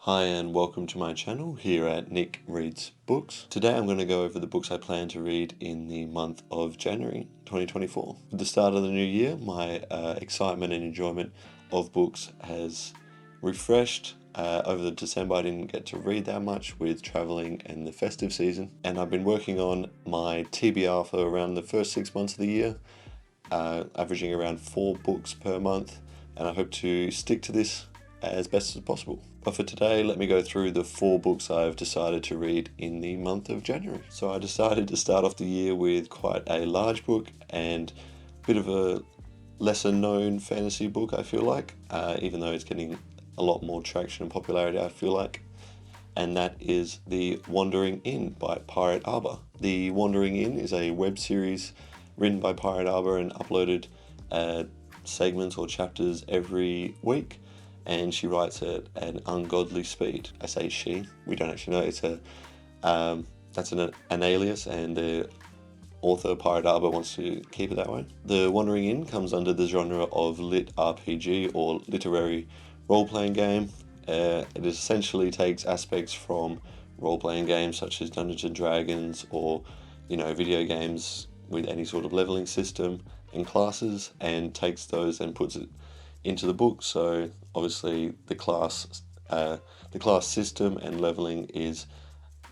Hi and welcome to my channel here at Nick Reads Books. Today I'm going to go over the books I plan to read in the month of January 2024. At the start of the new year, my excitement and enjoyment of books has refreshed. Over the December I didn't get to read that much with travelling and the festive season, and I've been working on my TBR for around the first 6 months of the year, averaging around 4 books per month, and I hope to stick to this as best as possible. But for today, let me go through the 4 books I've decided to read in the month of January. So I decided to start off the year with quite a large book and a bit of a lesser known fantasy book, I feel like, even though it's getting a lot more traction and popularity, I feel like. And that is The Wandering Inn by Pirateaba. The Wandering Inn is a web series written by Pirateaba and uploaded segments or chapters every week, and she writes at an ungodly speed. I say she, we don't actually know. It's that's an alias, and the author Pirateaba wants to keep it that way. The Wandering Inn comes under the genre of lit RPG or literary role-playing game. It essentially takes aspects from role-playing games such as Dungeons and Dragons or video games with any sort of leveling system and classes, and takes those and puts it into the book. So obviously the class system and leveling is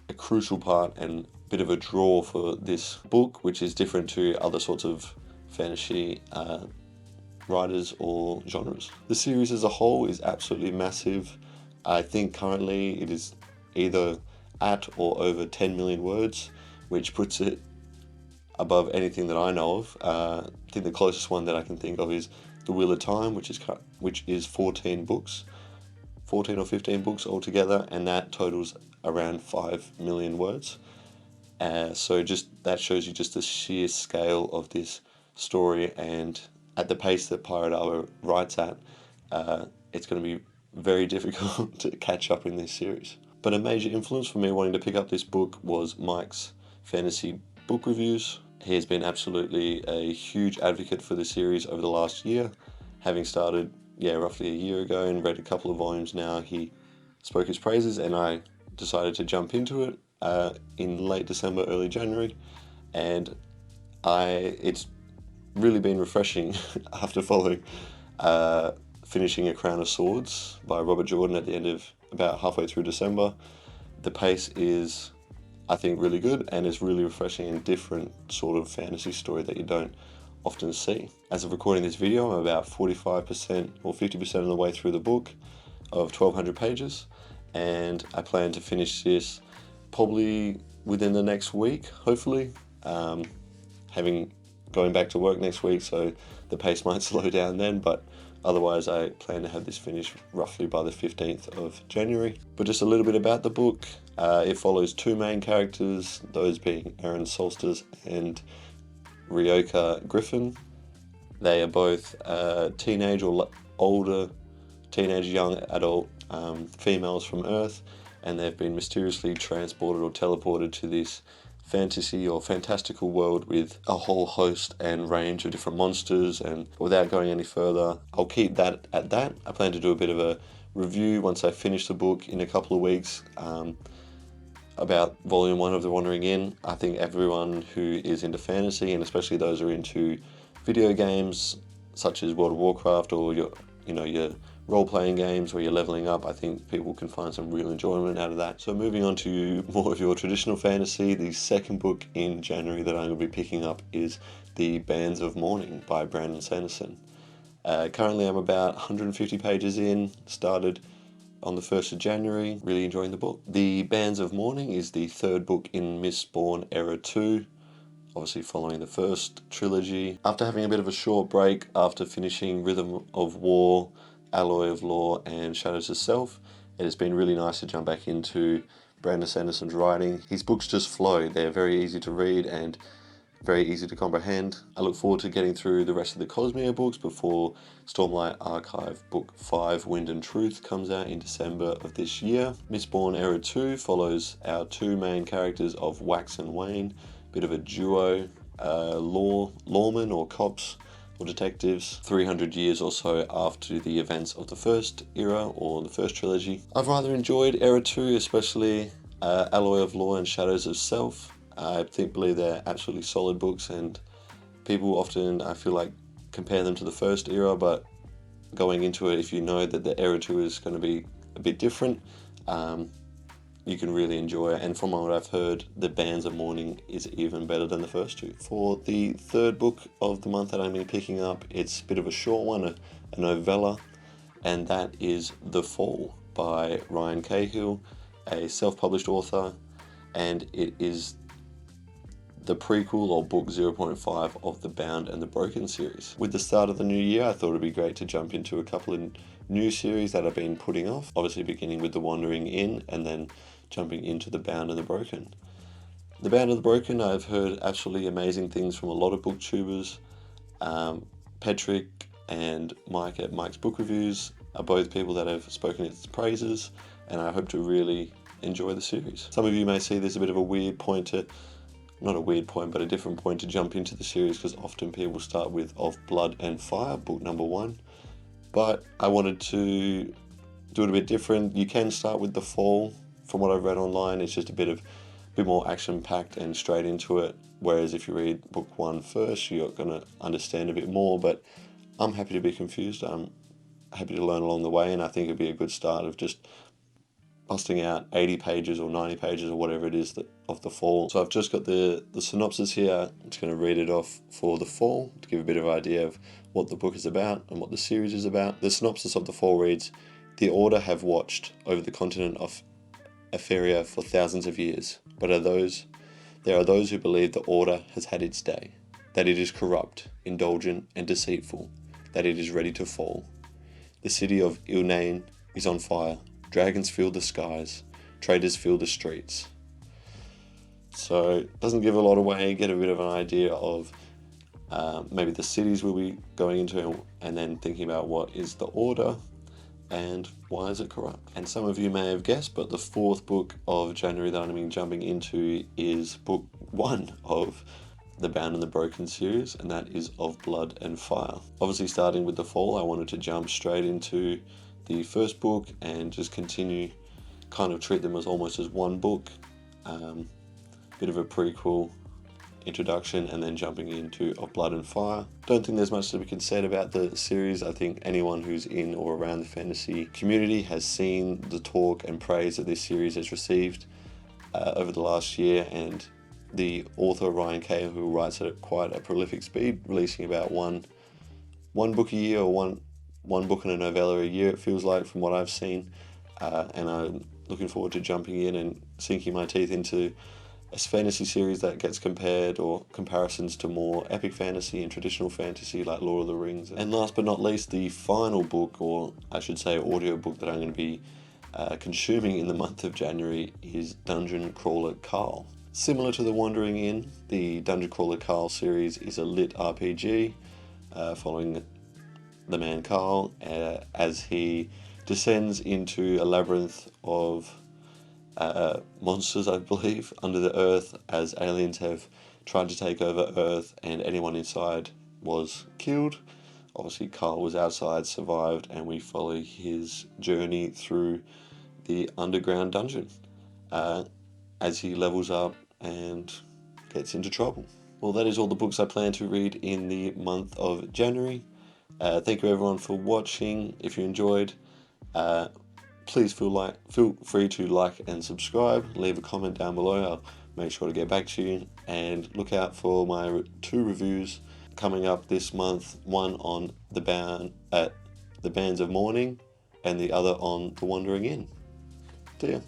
a crucial part and a bit of a draw for this book, which is different to other sorts of fantasy writers or genres. The series as a whole is absolutely massive. I think currently it is either at or over 10 million words, which puts it above anything that I know of. I think the closest one that I can think of is The Wheel of Time, which is 14 books, 14 or 15 books altogether, and that totals around 5 million words. So just that shows you just the sheer scale of this story, and at the pace that Pirateaba writes at, it's going to be very difficult to catch up in this series. But a major influence for me wanting to pick up this book was Mike's fantasy book reviews. He has been absolutely a huge advocate for the series over the last year. Having started, roughly a year ago and read a couple of volumes now, he spoke his praises, and I decided to jump into it in late December, early January, and it's really been refreshing after finishing A Crown of Swords by Robert Jordan at the end of about halfway through December. The pace is, I think, really good, and it's really refreshing and different sort of fantasy story that you don't often see. As of recording this video, I'm about 45% or 50% of the way through the book of 1,200 pages, and I plan to finish this probably within the next week, hopefully. Going back to work next week, so the pace might slow down then, but otherwise I plan to have this finished roughly by the 15th of January. But just a little bit about the book. It follows 2 main characters, those being Aaron Solstice and Ryoka Griffin. They are both teenage or older, teenage young adult females from Earth, and they've been mysteriously transported or teleported to this fantasy or fantastical world with a whole host and range of different monsters. And without going any further, I'll keep that at that. I plan to do a bit of a review once I finish the book in a couple of weeks about Volume 1 of The Wandering Inn. I think everyone who is into fantasy, and especially those who are into video games such as World of Warcraft or your role-playing games where you're leveling up, I think people can find some real enjoyment out of that. So moving on to more of your traditional fantasy, the second book in January that I'm going to be picking up is The Bands of Mourning by Sanderson. Currently I'm about 150 pages in, started on the 1st of January, really enjoying the book. The Bands of Mourning is the 3rd book in Mistborn Era 2, obviously following the first trilogy. After having a bit of a short break after finishing Rhythm of War, Alloy of Law and Shadows of Self, it has been really nice to jump back into Sanderson's writing. His books just flow. They're very easy to read and very easy to comprehend. I look forward to getting through the rest of the Cosmere books before Stormlight Archive Book 5, Wind and Truth, comes out in December of this year. Mistborn Era 2 follows our 2 main characters of Wax and Wayne, bit of a duo, lawmen or cops or detectives 300 years or so after the events of the first era or the first trilogy. I've rather enjoyed Era 2, especially Alloy of Law and Shadows of Self. I believe they're absolutely solid books, and people often, I feel like, compare them to the first era, but going into it, if you know that the Era 2 is going to be a bit different, you can really enjoy it. And from what I've heard, the Bands of Mourning is even better than the first two. For the third book of the month that I'm picking up, it's a bit of a short one, a novella, and that is The Fall by Ryan Cahill, a self-published author, and it is the prequel or book 0.5 of the Bound and the Broken series. With the start of the new year, I thought it'd be great to jump into a couple of new series that I've been putting off, obviously beginning with The Wandering Inn and then jumping into the Bound and the Broken. The Bound and the Broken, I've heard absolutely amazing things from a lot of booktubers. Patrick and Mike at Mike's Book Reviews are both people that have spoken its praises, and I hope to really enjoy the series. Some of you may see this a bit of a weird point to, not a weird point, but a different point to jump into the series, because often people start with Of Blood and Fire, book number 1. But I wanted to do it a bit different. You can start with The Fall. From what I've read online, it's just a bit more action-packed and straight into it. Whereas if you read book 1 first, you're going to understand a bit more. But I'm happy to be confused. I'm happy to learn along the way, and I think it'd be a good start of just busting out 80 pages or 90 pages or whatever it is of The Fall. So I've just got the synopsis here. I'm just going to read it off for The Fall to give a bit of idea of what the book is about and what the series is about. The synopsis of The Fall reads, "The Order have watched over the continent of Etheria for thousands of years, but there are those who believe the Order has had its day, that it is corrupt, indulgent, and deceitful, that it is ready to fall. The city of Ilnain is on fire. Dragons fill the skies. Traitors fill the streets." So it doesn't give a lot away. Get a bit of an idea of maybe the cities we'll be going into, and then thinking about what is the Order and why is it corrupt. And some of you may have guessed, but the fourth book of January that I'm jumping into is book 1 of the Bound and the Broken series, and that is Of Blood and Fire. Obviously, starting with The Fall, I wanted to jump straight into the first book and just continue, kind of treat them as almost as one book, bit of a prequel, introduction, and then jumping into Of Blood and Fire. Don't think there's much that we can say about the series. I think anyone who's in or around the fantasy community has seen the talk and praise that this series has received over the last year, and the author Ryan Cahill, who writes at quite a prolific speed, releasing about one book a year, or one book and a novella a year, it feels like, from what I've seen, and I'm looking forward to jumping in and sinking my teeth into a fantasy series that gets compared or comparisons to more epic fantasy and traditional fantasy like Lord of the Rings. And last but not least, the final book, or I should say audio book, that I'm going to be consuming in the month of January is Dungeon Crawler Carl. Similar to The Wandering Inn, the Dungeon Crawler Carl series is a lit RPG following the man Carl as he descends into a labyrinth of monsters, I believe, under the earth, as aliens have tried to take over Earth and anyone inside was killed. Obviously, Carl was outside, survived, and we follow his journey through the underground dungeon as he levels up and gets into trouble. Well, that is all the books I plan to read in the month of January. Thank you everyone for watching. If you enjoyed, please feel free to like and subscribe. Leave a comment down below. I'll make sure to get back to you. And look out for my 2 reviews coming up this month. One on the Bands of Mourning, and the other on The Wandering Inn. See ya.